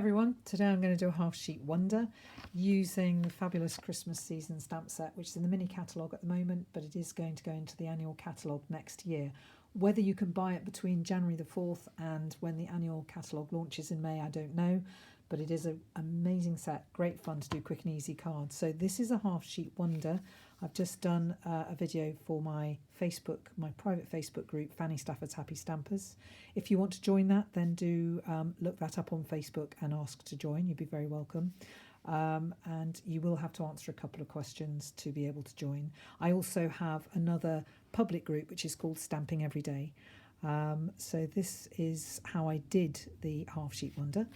everyone, today I'm going to do a half sheet wonder using the fabulous Christmas season stamp set, which is in the mini catalogue at the moment, but it is going to go into the annual catalogue next year. Whether you can buy it between January the 4th and when the annual catalogue launches in May, I don't know, but it is an amazing set, great fun to do quick and easy cards. So this is a half sheet wonder. I've just done a video for my Facebook, my private Facebook group, Fanny Stafford's Happy Stampers. If you want to join that, then do look that up on Facebook and ask to join. You'd be very welcome. And you will have to answer a couple of questions to be able to join. I also have another public group which is called Stamping Every Day. So this is how I did the half sheet wonder.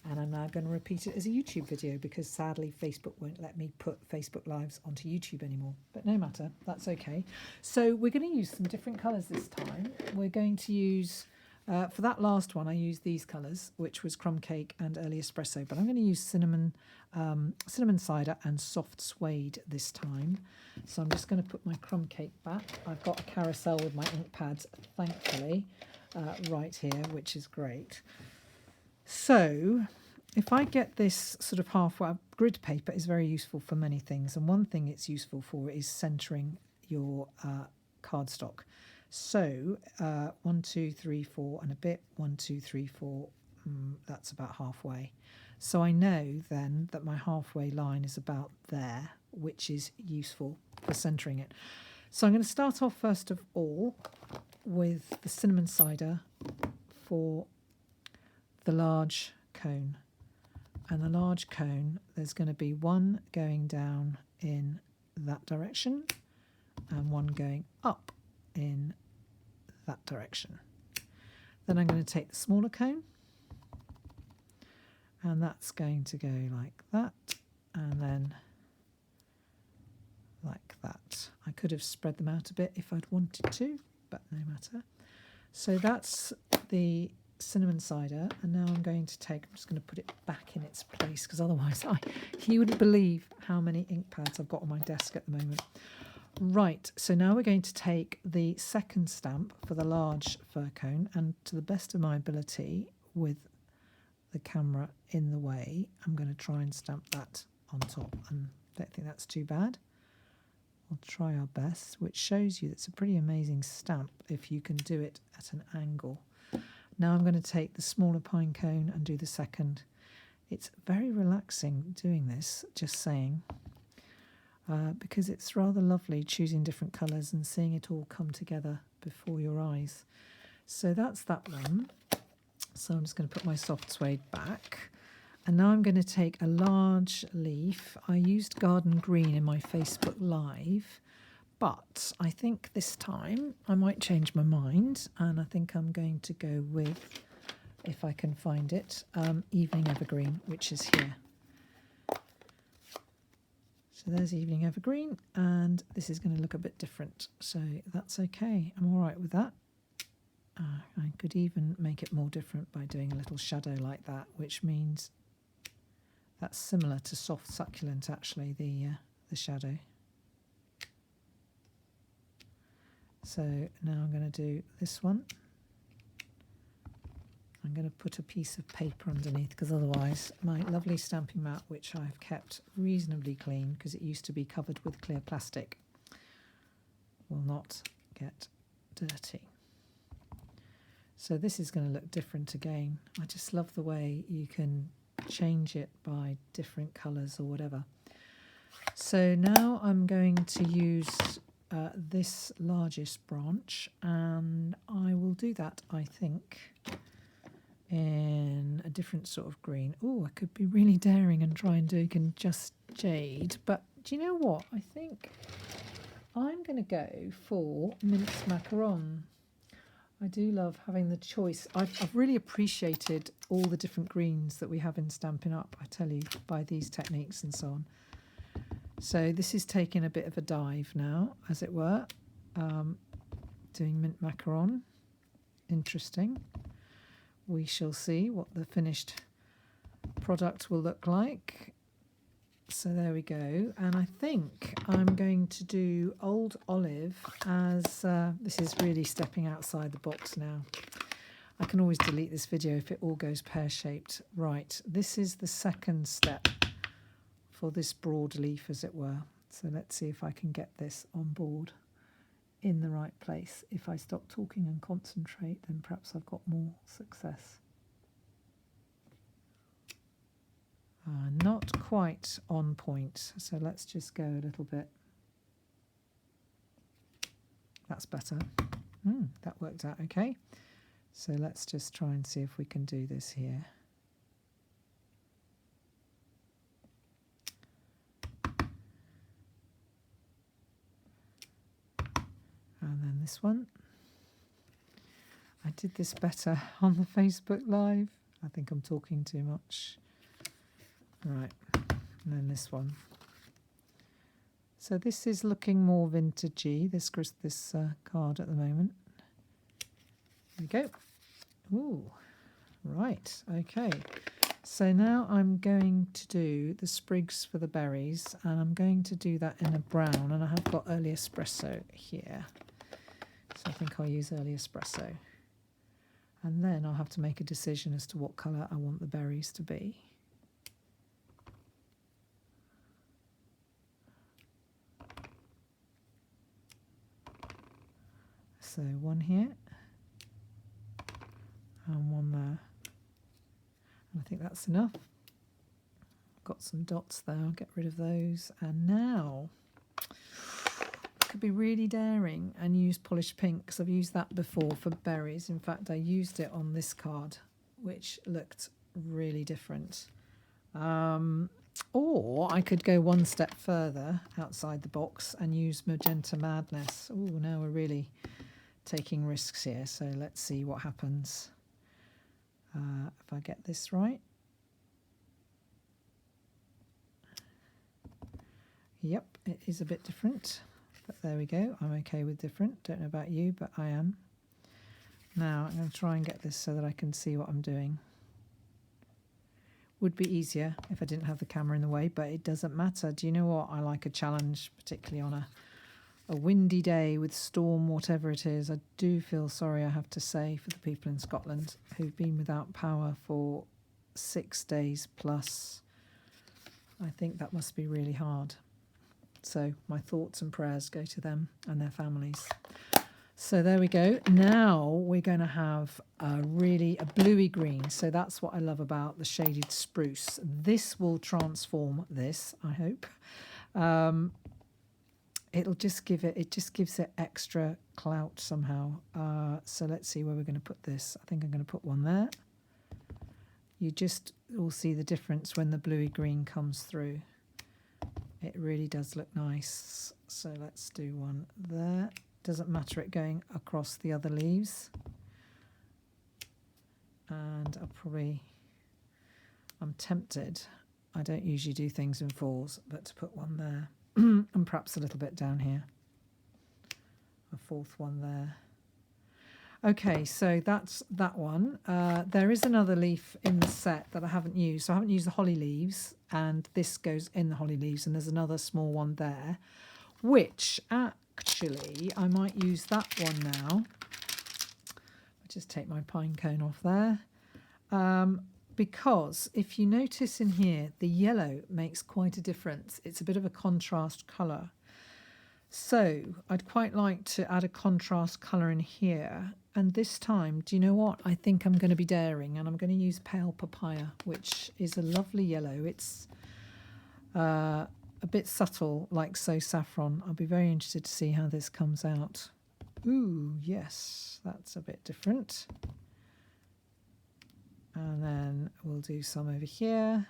And I'm now going to repeat it as a YouTube video because sadly Facebook won't let me put Facebook Lives onto YouTube anymore. But no matter, that's okay. So we're going to use some different colours this time. We're going to use, for that last one, I used these colours, which was Crumb Cake and Early Espresso. But I'm going to use cinnamon cider and soft suede this time. So I'm just going to put my Crumb Cake back. I've got a carousel with my ink pads, thankfully, right here, which is great. So if I get this sort of halfway, grid paper is very useful for many things, and one thing it's useful for is centering your cardstock. So 1, 2, 3, 4 and a bit, 1, 2, 3, 4, that's about halfway. So I know then that my halfway line is about there, which is useful for centering it. So I'm going to start off first of all with the cinnamon cider for the large cone, and the large cone, there's going to be one going down in that direction and one going up in that direction. Then I'm going to take the smaller cone and that's going to go like that and then like that. I could have spread them out a bit if I'd wanted to, but no matter. So that's the cinnamon cider, and now I'm going to take, I'm just going to put it back in its place because otherwise you wouldn't believe how many ink pads I've got on my desk at the moment. Right, so now we're going to take the second stamp for the large fir cone, and to the best of my ability, with the camera in the way, I'm going to try and stamp that on top, and I don't think that's too bad. We'll try our best, which shows you it's a pretty amazing stamp if you can do it at an angle. Now I'm going to take the smaller pine cone and do the second. It's very relaxing doing this, just saying, because it's rather lovely choosing different colours and seeing it all come together before your eyes. So that's that one. So I'm just going to put my soft suede back. And now I'm going to take a large leaf. I used garden green in my Facebook Live, but I think this time I might change my mind, and I think I'm going to go with, if I can find it, Evening Evergreen, which is here. So there's Evening Evergreen, and this is going to look a bit different, so that's okay. I'm all right with that. I could even make it more different by doing a little shadow like that, which means that's similar to Soft Succulent, actually, the shadow. So now I'm going to do this one. I'm going to put a piece of paper underneath because otherwise my lovely stamping mat, which I've kept reasonably clean because it used to be covered with clear plastic, will not get dirty. So this is going to look different again. I just love the way you can change it by different colours or whatever. So now I'm going to use this largest branch, and I will do that, I think, in a different sort of green. Oh, I could be really daring and try and do Just Jade, but do you know what? I think I'm going to go for minced macaron. I do love having the choice. I've really appreciated all the different greens that we have in Stampin' Up, I tell you, by these techniques and so on. So this is taking a bit of a dive now, as it were, doing mint macaron. Interesting. We shall see what the finished product will look like. So there we go. And I think I'm going to do Old Olive as, this is really stepping outside the box now. I can always delete this video if it all goes pear-shaped. Right, this is the second step for this broad leaf, as it were. So let's see if I can get this on board in the right place. If I stop talking and concentrate, then perhaps I've got more success. Not quite on point, so let's just go a little bit. That's better. That worked out okay. So let's just try and see if we can do this here. And then this one. I did this better on the Facebook Live. I think I'm talking too much. Right, and then this one. So this is looking more vintagey, this card at the moment. There we go. Ooh, right, okay. So now I'm going to do the sprigs for the berries, and I'm going to do that in a brown, and I have got early espresso here. So I think I'll use early espresso. And then I'll have to make a decision as to what colour I want the berries to be. So one here and one there. And I think that's enough. Got some dots there, I'll get rid of those. And now I could be really daring and use polished pink, because I've used that before for berries. In fact, I used it on this card, which looked really different. Or I could go one step further outside the box and use Magenta Madness. Oh, now we're really taking risks here, so let's see what happens if I get this right. Yep, it is a bit different, but there we go. I'm okay with different. Don't know about you, but I am. Now I'm going to try and get this so that I can see what I'm doing. Would be easier if I didn't have the camera in the way, but it doesn't matter. Do you know what? I like a challenge, particularly on a windy day with storm, whatever it is. I do feel sorry, I have to say, for the people in Scotland who've been without power for 6 days plus. I think that must be really hard. So my thoughts and prayers go to them and their families. So there we go. Now we're going to have a bluey green. So that's what I love about the shaded spruce. This will transform this, I hope. It just gives it extra clout somehow. So let's see where we're going to put this. I think I'm going to put one there. You just will see the difference when the bluey green comes through. It really does look nice. So let's do one there. Doesn't matter it going across the other leaves. And I'm tempted. I don't usually do things in fours, but to put one there. And perhaps a little bit down here. A fourth one there. Okay, so that's that one. There is another leaf in the set that I haven't used. So I haven't used the holly leaves, and this goes in the holly leaves, and there's another small one there, which actually I might use that one now. I'll just take my pine cone off there. Because if you notice in here, the yellow makes quite a difference. It's a bit of a contrast colour. So I'd quite like to add a contrast colour in here. And this time, do you know what? I think I'm going to be daring, and I'm going to use pale papaya, which is a lovely yellow. It's a bit subtle, like So Saffron. I'll be very interested to see how this comes out. Ooh, yes, that's a bit different. And then we'll do some over here.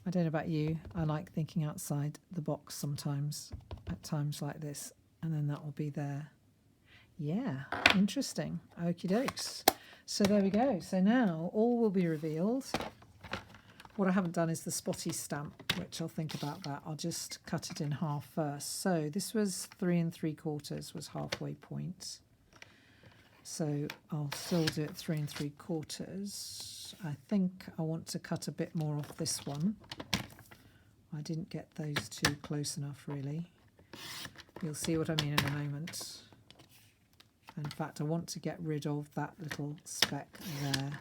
I don't know about you. I like thinking outside the box sometimes, at times like this. And then that will be there. Yeah, interesting. Okie dokes. So there we go. So now all will be revealed. What I haven't done is the spotty stamp, which I'll think about that. I'll just cut it in half first. So this was 3 3/4 was halfway point. So I'll still do it 3 3/4. I think I want to cut a bit more off this one. I didn't get those two close enough, really. You'll see what I mean in a moment. In fact, I want to get rid of that little speck there.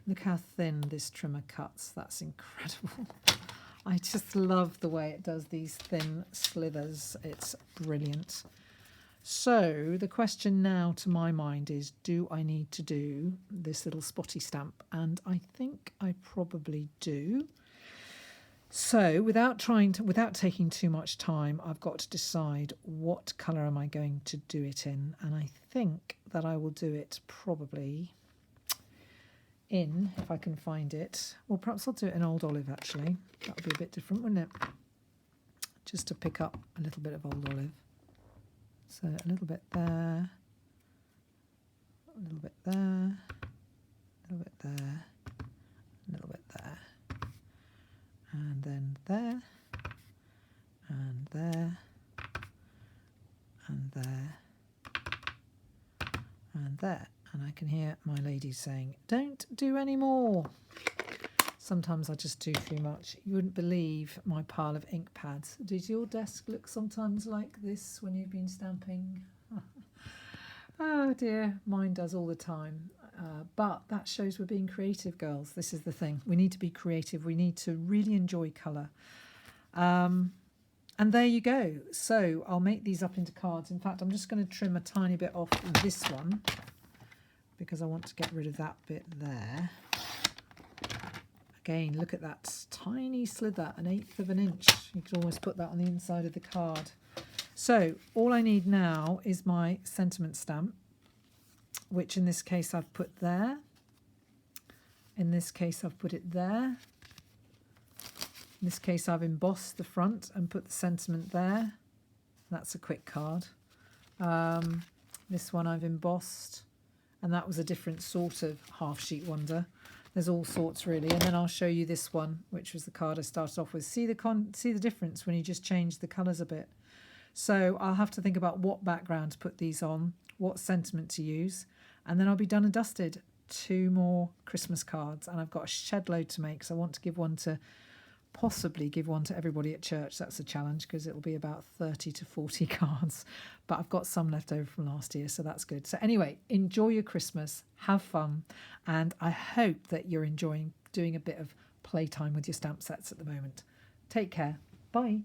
Look how thin this trimmer cuts. That's incredible. I just love the way it does these thin slithers. It's brilliant. So the question now to my mind is, do I need to do this little spotty stamp? And I think I probably do. So without taking too much time, I've got to decide what colour am I going to do it in. And I think that I will do it probably in, if I can find it. Well, perhaps I'll do it in Old Olive, actually. That would be a bit different, wouldn't it? Just to pick up a little bit of Old Olive. So a little bit there, a little bit there, a little bit there, a little bit there, and then there, and there, and there, and there. And I can hear my lady saying, don't do any more. Sometimes I just do too much. You wouldn't believe my pile of ink pads. Does your desk look sometimes like this when you've been stamping? Oh dear, mine does all the time. But that shows we're being creative, girls. This is the thing. We need to be creative. We need to really enjoy colour. And there you go. So I'll make these up into cards. In fact, I'm just going to trim a tiny bit off this one because I want to get rid of that bit there. Again, look at that tiny slither, 1/8 of an inch. You could almost put that on the inside of the card. So all I need now is my sentiment stamp, which in this case I've put there. In this case I've put it there. In this case I've embossed the front and put the sentiment there. That's a quick card. This one I've embossed, and that was a different sort of half sheet wonder. There's all sorts really, and then I'll show you this one, which was the card I started off with. See the difference when you just change the colours a bit. So I'll have to think about what background to put these on, what sentiment to use, and then I'll be done and dusted. 2 more Christmas cards, and I've got a shed load to make, so I want to possibly give one to everybody at church. That's a challenge because it'll be about 30 to 40 cards, but I've got some left over from last year, so that's good. So anyway, enjoy your Christmas, have fun, and I hope that you're enjoying doing a bit of playtime with your stamp sets at the moment. Take care. Bye.